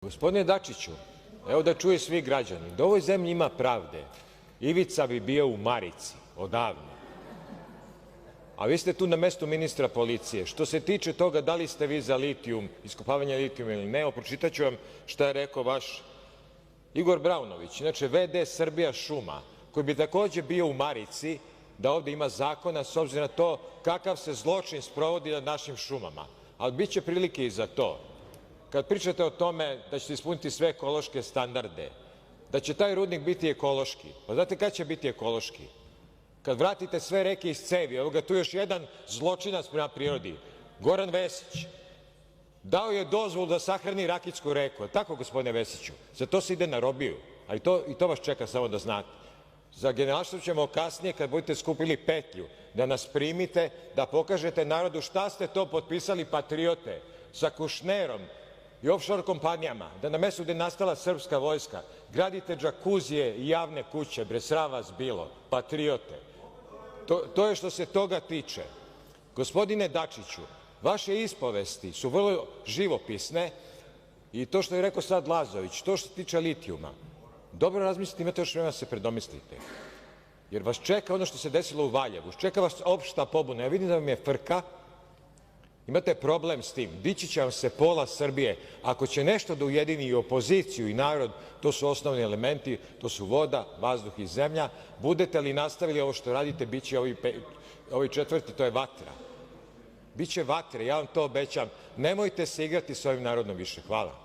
Gospodine Dačiću, evo da čuje svi građani, da u ovoj zemlji ima pravde, Ivica bi bio u marici odavno, a vi ste tu na mestu ministra policije. Što se tiče toga da li ste vi za litijum, iskopavanje litijuma ili ne, pročitaću vam šta je rekao vaš Igor Braunović, inače v.d. Srbijašuma, koji bi takođe bio u marici da ovde ima zakona s obzirom na to kakav se zločin sprovodi nad našim šumama, ali biće prilike i za to. Kad pričate o tome da ćete ispuniti sve ekološke standarde, da će taj rudnik biti ekološki, pa znate kad će biti ekološki? Kad vratite sve reke iz cevi. Evo ga tu još jedan zločinac prema prirodi, Goran Vesić. Dao je dozvolu da sahrani Rakitsku reku, tako gospodine Vesiću? Za to se ide na robiju, a i to vas čeka, samo da znate. Za Generalštab ćemo kasnije, kad budete skupili petlju, da nas primite, da pokažete narodu šta ste to potpisali patriote sa Kušnerom i ofšor kompanijama, da na mestu gde je nastala srpska vojska gradite džakuzije i javne kuće, bre sram vas bilo, patriote. To je što se toga tiče. Gospodine Dačiću, vaše ispovesti su vrlo živopisne i to što je rekao sad Lazović, to što se tiče litijuma, dobro razmislite, imate još vremena da se predomislite, jer vas čeka ono što se desilo u Valjevu, čeka vas opšta pobuna. Ja vidim da vam je frka, imate problem s tim, dići će vam se pola Srbije. Ako će nešto da ujedini i opoziciju i narod, to su osnovni elementi, to su voda, vazduh i zemlja. Budete li nastavili ovo što radite, biće ovi četvrti, to je vatra. Biće vatre, ja vam to obećam. Nemojte se igrati s ovim narodom više. Hvala.